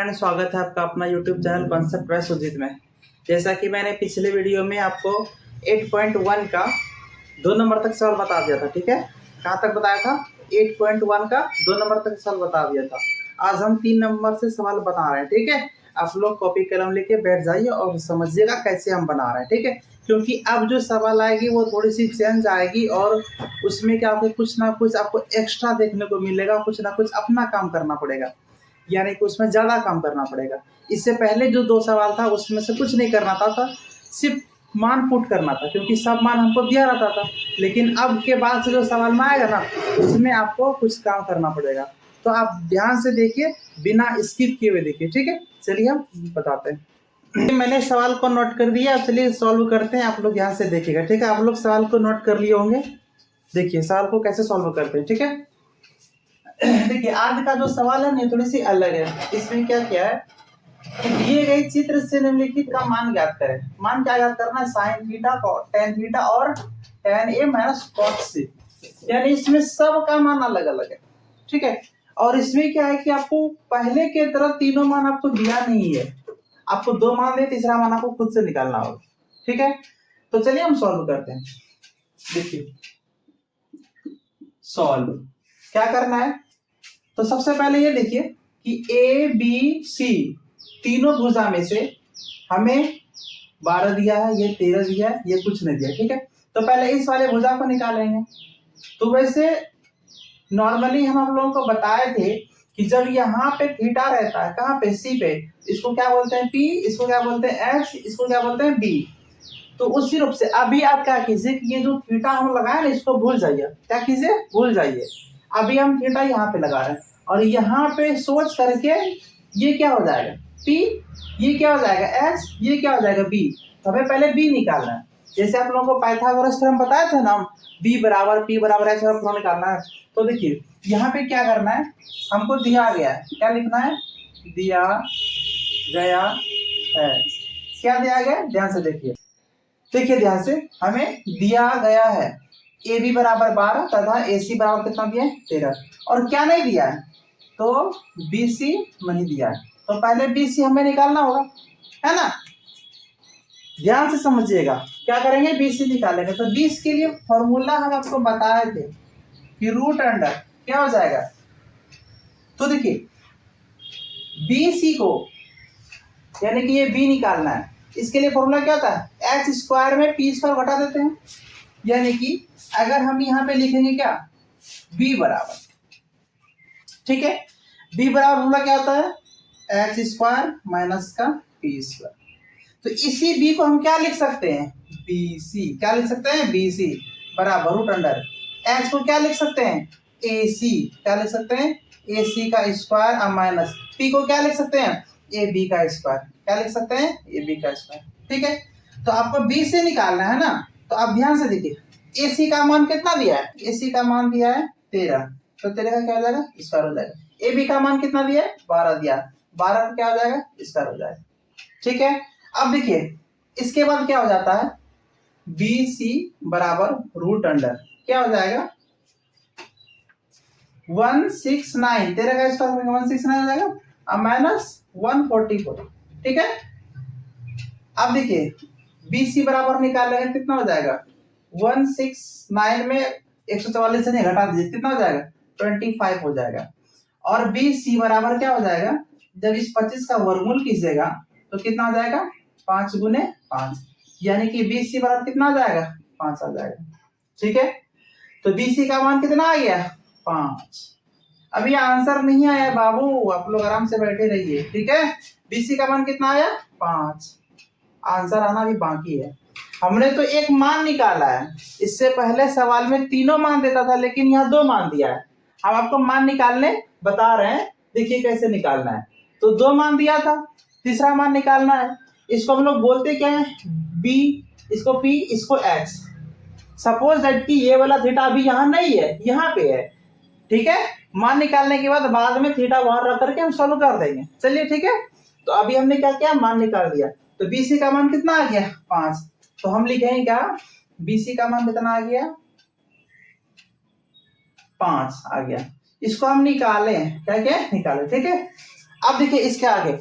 Friend, स्वागत है आपका अपना YouTube channel concept by Sujeet में। जैसा कि मैंने पिछले वीडियो में आपको 8.1 का 2 नंबर तक सवाल बता दिया था। ठीक है, कहाँ तक बताया था? 8.1 का 2 नंबर तक सवाल बता दिया था। आज हम 3 नंबर से सवाल बता रहे हैं। ठीक है, आप लोग कॉपी कलम लेके बैठ जाइए और समझिएगा कैसे हम बना रहे हैं। ठीक है, क्योंकि अब जो सवाल आएगी वो थोड़ी सी चेंज आएगी और उसमें क्या आपको कुछ ना कुछ आपको एक्स्ट्रा देखने को मिलेगा, कुछ ना कुछ अपना काम करना पड़ेगा, यानी कि उसमें ज़्यादा काम करना पड़ेगा। इससे पहले जो 2 सवाल था उसमें से कुछ नहीं करना था, सिर्फ मान पुट करना था, क्योंकि सब मान हमको दिया रहता था। लेकिन अब के बाद से जो सवाल में आएगा ना, उसमें आपको कुछ काम करना पड़ेगा। तो आप ध्यान से देखिए, बिना स्किप किए हुए देखिए। ठीक है, चलिए हम बताते हैं। मैंने सवाल को नोट कर दिया, चलिए सॉल्व करते हैं। आप लोग ध्यान से देखिएगा। ठीक है, आप लोग सवाल को नोट कर लिए होंगे। देखिए सवाल को कैसे सॉल्व करते हैं। ठीक है, देखिए आज का जो सवाल है ना थोड़ी सी अलग है। इसमें क्या क्या है कि दिए गए चित्र से निम्नलिखित का मान ज्ञात करें। मान क्या ज्ञात करना है? साइन थीटा, टेन थीटा और टेन ए माइनस कॉट सी। यानी इसमें सब का मान अलग अलग है। ठीक है, और इसमें क्या है कि आपको पहले के तरह तीनों मान आपको दिया नहीं है, आपको 2 मान दे, तीसरा मान आपको खुद से निकालना होगा। ठीक है, तो चलिए हम सॉल्व करते हैं। देखिए सॉल्व क्या करना है, तो सबसे पहले ये देखिए कि ए बी सी तीनों भुजा में से हमें 12 दिया है, ये 13 दिया है, ये कुछ नहीं दिया। ठीक है, तो पहले इस वाले भुजा को निकालेंगे। तो वैसे नॉर्मली हम आप लोगों को बताए थे कि जब यहाँ पे थीटा रहता है, कहाँ पे? सी पे, इसको क्या बोलते हैं? पी, इसको क्या बोलते हैं? एक्स, इसको क्या बोलते हैं? बी। तो उसी रूप से अभी आप क्या कीजिए कि ये जो थीटा हम लगाए ना, इसको भूल जाइए। क्या कीजिए? भूल जाइए। अभी हम थीटा यहाँ पे लगा रहे हैं और यहाँ पे सोच करके ये क्या हो जाएगा? P, ये क्या हो जाएगा? H, ये क्या हो जाएगा? B। तो हमें पहले B निकालना है। जैसे आप लोगों को पाइथागोरस थ्योरम बताया था ना, B बराबर P बराबर H और निकालना है। तो देखिए यहाँ पे क्या करना है, हमको दिया गया है, क्या लिखना है? दिया गया है। क्या दिया गया? ध्यान से देखिए, देखिए ध्यान से, हमें दिया गया है ए बी बराबर 12 तथा ए सी बराबर कितना दिया है? 13। और क्या नहीं दिया है? तो बी सी नहीं दिया है। तो पहले बी सी हमें निकालना होगा, है ना? ध्यान से समझिएगा, क्या करेंगे? बी सी निकालेंगे। तो बी के लिए फॉर्मूला हम आपको बताए थे कि रूट अंडर क्या हो जाएगा। तो देखिए बी सी को, यानी कि ये बी निकालना है, इसके लिए फॉर्मूला क्या होता है? एक्स स्क्वायर में पी स्क्वायर घटा देते हैं। यानी कि अगर हम यहाँ पे लिखेंगे क्या? b बराबर, ठीक है, b बराबर फॉर्मूला क्या होता है? एक्स स्क्वायर माइनस का पी स्क्वायर। तो इसी b को हम क्या लिख सकते हैं? B c. क्या लिख सकते हैं? बी सी बराबर रूट अंडर एक्स को क्या लिख सकते हैं? ए सी। क्या लिख सकते हैं? ए सी का स्क्वायर और माइनस पी को क्या लिख सकते हैं? ए बी का स्क्वायर। क्या लिख सकते हैं? ए बी का स्क्वायर। ठीक है, तो आपको बी से निकालना है ना। तो आप ध्यान से देखिए, ए सी का मान कितना दिया है? ए सी का मान दिया है 13, तो 13 का क्या हो जाएगा? स्क्वायर हो जाएगा। ए बी का मान कितना दिया है? 12 दिया, 12 का क्या हो जाएगा? स्क्वायर हो जाएगा। ठीक है, अब देखिए इसके बाद क्या हो जाता है? बी सी बराबर रूट अंडर क्या हो जाएगा? 169, 13 का स्क्वायर 169 हो जाएगा और माइनस 144। ठीक है, अब देखिए बी सी बराबर निकालेंगे, कितना हो जाएगा? 169 में 144 से नहीं घटा दीजिए, कितना हो जाएगा? 25 हो जाएगा। और बी सी बराबर क्या हो जाएगा? जब इस 25 का वर्गमूल कीजिएगा तो कितना हो जाएगा? 5 गुने 5, यानी कि बी सी बराबर कितना आ जाएगा? 5 आ जाएगा। ठीक है, तो बी सी का मान कितना आ गया? 5। अभी आंसर नहीं आया बाबू, आप लोग आराम से बैठे रहिए। ठीक है, बी सी का मान कितना आया? 5। आंसर आना भी बाकी है। हमने तो एक मान निकाला है, इससे पहले सवाल में तीनों मान देता था, लेकिन यहाँ 2 मान दिया है। हम आपको मान निकालने बता रहे हैं, देखिए कैसे निकालना है। तो 2 मान दिया था, तीसरा मान निकालना है। इसको हम लोग बोलते क्या है? बी, इसको पी, इसको एक्स। सपोज दैट कि ये वाला थीटा अभी यहाँ नहीं है, यहाँ पे है। ठीक है, मान निकालने के बाद में थीटा वहां रख करके हम सॉल्व कर देंगे। चलिए ठीक है, तो अभी हमने क्या किया? मान निकाल दिया। तो BC का मान कितना आ गया? 5। तो हम लिखेंगे क्या? BC का मान कितना आ गया? 5 आ गया। इसको हम निकाले, क्या क्या निकाले। ठीक है, अब देखिए इसके आगे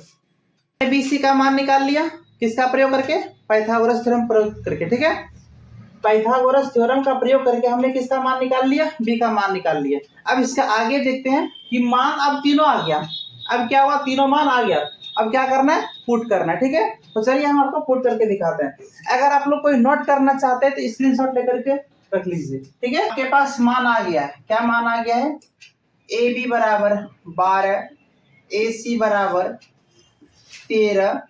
ABC का मान निकाल लिया, किसका प्रयोग करके? पाइथागोरस थ्योरम प्रयोग करके, ठीक है। पाइथागोरस थ्योरम का प्रयोग करके हमने किसका मान निकाल लिया? B का मान निकाल लिया। अब इसका आगे देखते हैं कि मान अब तीनों आ गया। अब क्या हुआ? तीनों मान आ गया। अब क्या करना है? पुट करना है, ठीक है। तो चलिए हम आपको पुट करके दिखाते हैं। अगर आप लोग कोई नोट करना चाहते हैं तो स्क्रीनशॉट लेकर के रख लीजिए, ठीक है। आपके पास मान आ गया है। क्या मान आ गया है? AB बराबर 12, AC बराबर 13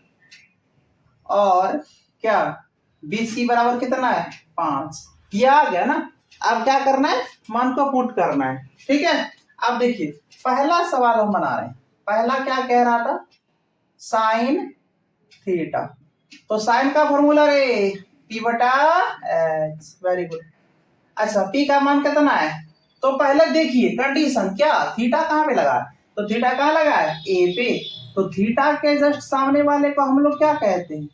और क्या BC बराबर कितना है? 5। ये आ गया ना। अब क्या करना है? मान को पुट करना है, ठीक है। अब देखिए पहला सवाल हम बना रहे हैं। पहला क्या कह रहा था? Sine theta. तो साइन का फॉर्मूला रे P बटा H। Very good. अच्छा P का मान कितना है? तो पहले देखिए कंडीशन, क्या थीटा कहाँ पे लगा? तो थीटा कहाँ लगा है? A पे। तो थीटा के जस्ट सामने वाले को हम लोग क्या कहते हैं?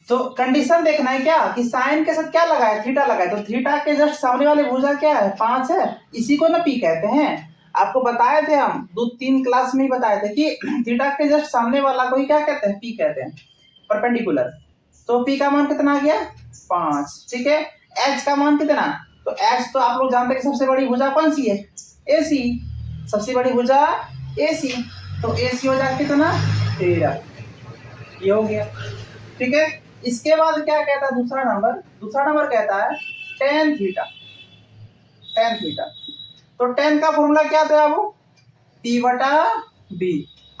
तो कंडीशन देखना है क्या कि साइन के साथ क्या लगा है? थीटा लगा है। तो थीटा के जस्ट सामने वाले भुजा क्या है? 5 है। इसी को ना P कहते हैं। आपको बताए थे हम 2-3 क्लास में ही बताए थे कि थीटा के जस्ट सामने वाला को ही क्या कहते हैं? P कहते हैं, परपेंडिकुलर। तो P का मान कितना आ गया? 5, ठीक है। H का मान कितना? तो H तो आप लोग जानते हैं कि सबसे बड़ी भुजा कौन सी है? AC। सबसे बड़ी भुजा AC। तो AC हो जाएगा कितना? 13। ये हो गया, ठीक है। इसके बाद क्या कहता है दूसरा नंबर? दूसरा नंबर कहता है tan थीटा। tan theta. तो tan का फॉर्मूला क्या था वो? P बटा B।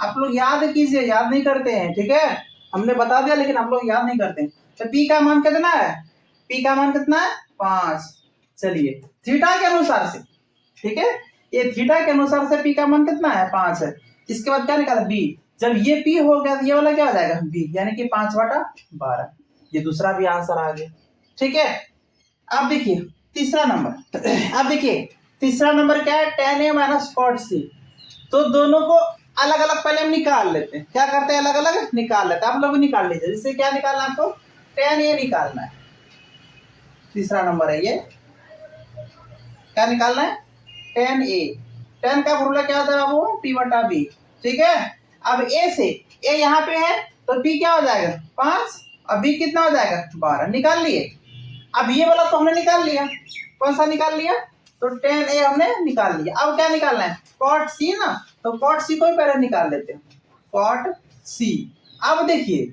आप लोग याद कीजिए, याद नहीं करते हैं, ठीक है। हमने बता दिया लेकिन आप लोग याद नहीं करते हैं। तो P का मान कितना है? P का मान कितना है? 5। चलिए थीटा के अनुसार से, ठीक है, ये थीटा के अनुसार से P का मान कितना है? 5 है। इसके बाद क्या निकाला? B। जब ये P हो गया तो ये वाला क्या हो जाएगा? B, यानी कि 5 बटा 12। ये दूसरा भी आंसर आ गया, ठीक है। अब देखिए तीसरा नंबर। अब देखिए तीसरा नंबर क्या है? tan A minus cot C। तो दोनों को अलग अलग पहले हम निकाल लेते हैं। क्या करते हैं? अलग अलग निकाल लेते हैं। आप लोग भी निकाल लीजिए। जिससे क्या निकालना है आपको? tan A निकालना है। तीसरा नंबर है ये। क्या निकालना है? tan A। tan का फॉर्मूला क्या होता है बाबू? P बटा B, ठीक है। अब A से, A यहाँ पे है तो P क्या हो जाएगा? 5 और B कितना हो जाएगा? 12। निकाल लिए। अब ये वाला तो हमने निकाल लिया। कौन सा निकाल लिया? तो tan A हमने निकाल लिया। अब क्या निकालना है? cot C ना। तो cot C को ही पहले निकाल लेते हैं। cot C। अब देखिए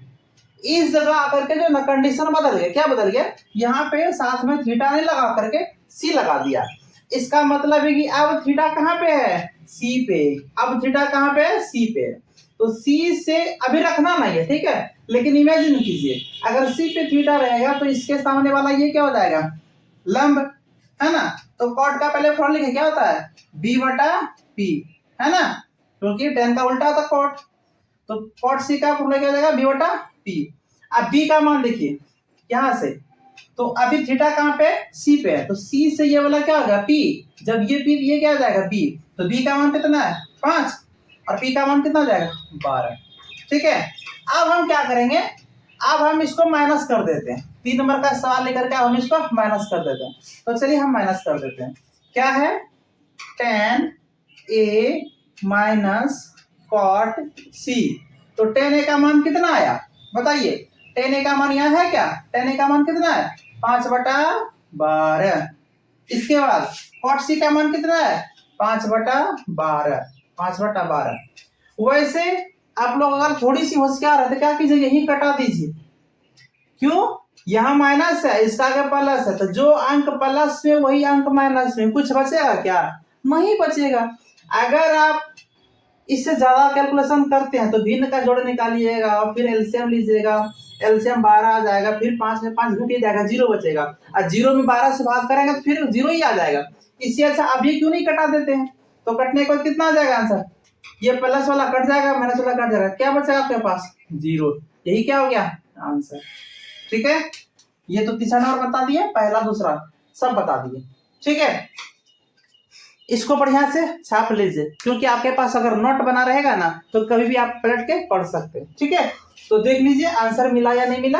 इस जगह आकर के जो ना कंडीशन बदल गया। क्या बदल गया? यहाँ पे साथ में थीटा नहीं लगा करके C लगा दिया। इसका मतलब है कि अब थीटा कहाँ पे है? C पे। अब थीटा कहाँ पे है? C पे। तो C से अभी रखना नहीं है, ठीक है। लेकिन इमेजिन कीजिए अगर C पे थीटा रहेगा तो इसके सामने वाला ये क्या हो जाएगा? लंब, है ना। तो कॉट का पहले फॉर्मूला लिखे, क्या होता है? B बटा P, है ना, क्योंकि tan का उल्टा होता कॉट। तो कॉट C का फॉर्मूला क्या हो जाएगा? B बटा P। अब B का मान देखिए यहां से। तो अभी थीटा कहाँ पे? C पे है। तो C से ये वाला क्या होगा? P। जब ये P, ये क्या हो जाएगा? B। तो B का मान कितना है? 5 और P का मान कितना हो जाएगा? 12, ठीक है। अब हम क्या करेंगे? अब हम इसको माइनस कर देते हैं। 3 नंबर का सवाल लेकर के हम इसको माइनस कर देते हैं। तो चलिए हम माइनस कर देते हैं। क्या है? tan A minus cot C। तो tan A का मान कितना आया? बताइए। tan A का मान यहाँ है क्या? tan A का मान कितना है? 5 बटा 12। इसके बाद cot C का मान कितना है? 5 बटा 12। 5 बटा 12। वैसे आप लोग अगर थोड़ी सी होशियार है तो क्या कीजिए? यही कटा दीजिए। क्यों? यहाँ माइनस है, इसका आगे प्लस है। तो जो अंक प्लस में वही अंक माइनस में। कुछ बचेगा क्या? नहीं बचेगा। अगर आप इससे ज्यादा कैलकुलेशन करते हैं तो भिन्न का जोड़ निकालिएगा और फिर एलसीएम लीजिएगा। एलसीएम 12 आ जाएगा, फिर 5 में 5 घट जाएगा, 0 बचेगा। और 0 में 12 से भाग करेंगे तो फिर 0 ही आ जाएगा। इससे अच्छा अभी क्यों नहीं कटा देते हैं? तो कटने के बाद कितना आ जाएगा आंसर? ये प्लस वाला कट जाएगा, माइनस वाला कट जाएगा, क्या बचेगा आपके पास? 0। यही क्या हो गया? आंसर, ठीक है। ये तो तीसरा नंबर बता दिए, पहला दूसरा सब बता दिए, ठीक है। इसको बढ़िया से छाप लीजिए, क्योंकि आपके पास अगर नोट बना रहेगा ना तो कभी भी आप पलट के पढ़ सकते हैं, ठीक है। तो देख लीजिए आंसर मिला या नहीं मिला।